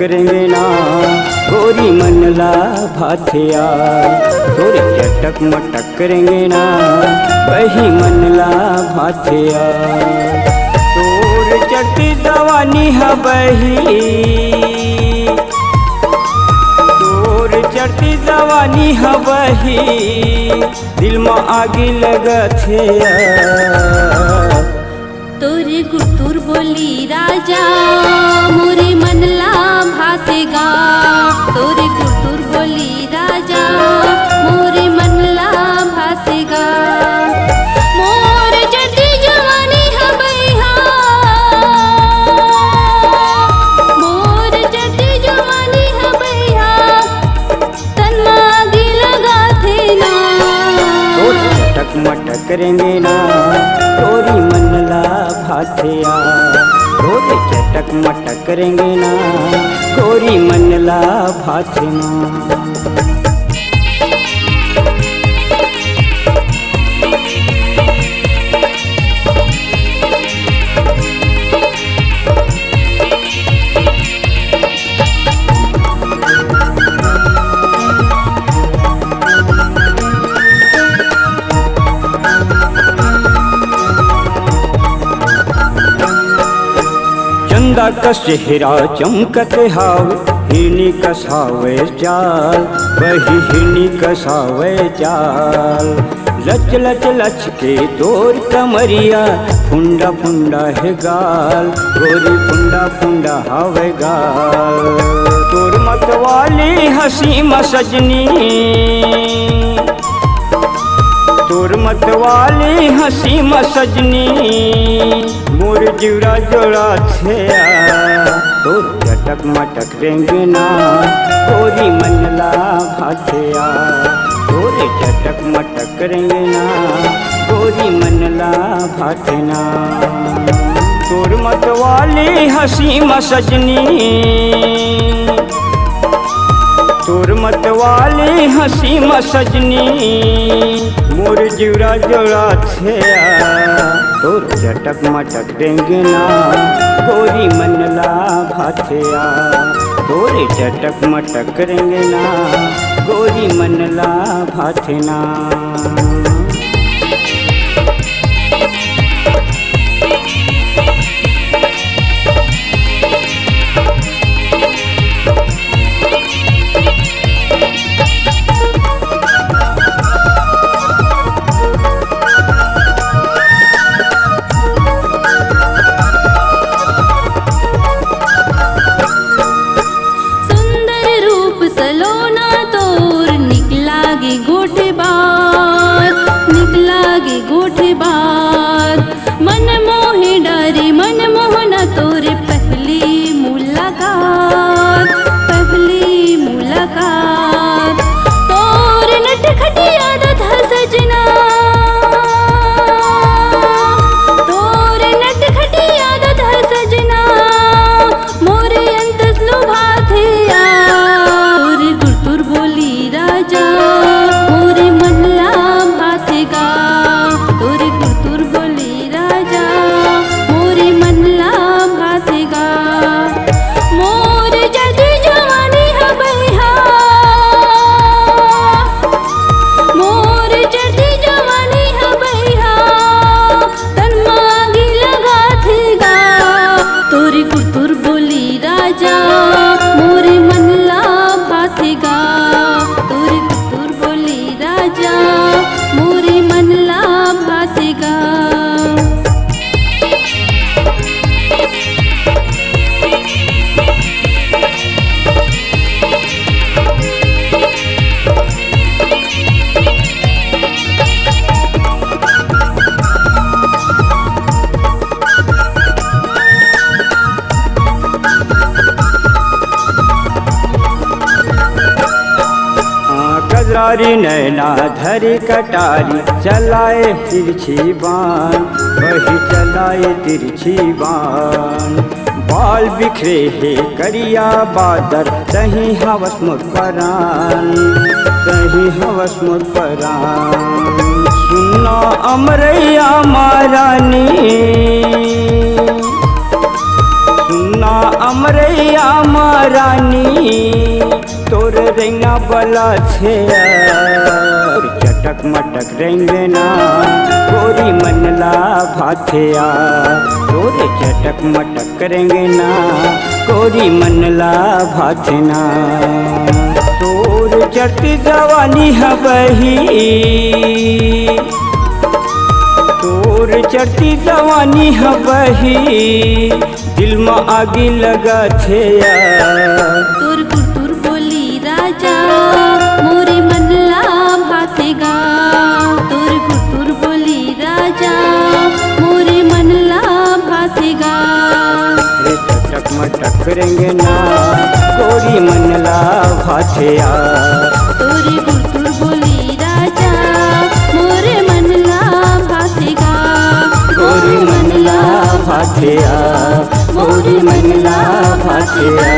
करेंगे ना गोरी मनला भाथिया। तोरे चटक मटक करेंगे ना वही मनला भाथिया। तोर चटी दवानी हबही, तोर चटी दवानी हबही दिल में आगी लगथे। तोरे गुटुर बोली राजा मोरे मनला भातेगा। तोरे गुटुर बोली राजा मोरे मनला भातेगा। मोर जटी जवानी हबैहा, मोर जटी जवानी हबैहा तन मागी लगाथे ना। तोर चटक मटक करेंगे ना गोरी मनला भाथिया। तोरे चटक मटक करेंगे ना गोरी मनला भाथिया। चंदा का चेहरा चमकत हावे हिरनी कसावे चाल, वही हिरनी कसावे चाल। लच लच लच के तोर कमरिया फुंडा फुंडा है गाल, गोरी फुंडा फुंडा हावे गाल। तोर मतवाली हसी मसजनी, तोर मतवाली हसी मसजनी मोर जीवरा जोड़ा थे। तोर चटक मटक करेंगे ना गोरी मनला भाथिया। तोरे चटक मटक करेंगे ना गोरी मनला भाथिया। तोर मतवाली हसी मसजनी, तोर मतवाली हसी मसजनी मोर जीवरा जोड़ा थे। तोर चटक मटक देंगे ना गोरी मनला भाथिया। तोरे चटक मटक करेंगे ना गोरी मनला भाथिया। मन मोहे डारे मन मोहना तोरे पहली मुलाकात, पहली मुलाकात। तोरे नटखटी आदत है सजना, तोरे नटखटी आदत है सजना मोरे अंतस लुभाथे। तोरे गुरतुर बोली राजा मोरे मनला भातेगा। तोरे गुरतुर बोली राजा मोरे मनला भातेगा। मोर जदी जवानी हबैहा, मोर जदी जवानी हबैहा तन मागी लगाथेगा। तोरे गुरतुर बोली राजा मोरे मनला भातेगा। तोरे गुरतुर बोली राजा मोरे मनला भातेगा। कजरारी नैना धरी कटारी चलाए तिरछी बान, वही चलाए तिरछी बान। बाल बिखरे है करिया बादर तही हवस मोर परान, तही हवस मोर परान। सुनो अमरैया महारानी, सुना अमरैया महारानी तोर रैना बला छे चटक मटक रेंगना गोरी मनला भाथिया तोरे चटक मटक रेंगना गोरी मनला भाथना तोर चढ़ती जवानी हबही तोर चढ़ती जवानी हबही दिल में आगी लगा थे तोर कुरतुर बोली राजा मोरे मनला भातेगा तोर कुरतुर बोली राजा मोरे मनला भातेगा रे चटक मटक रेंगना गोरी मनला भाथिया तोरे कुरतुर बोली राजा मोरे मनला भातेगा गोरी मनला भाथिया गोरी मनला भाथिया।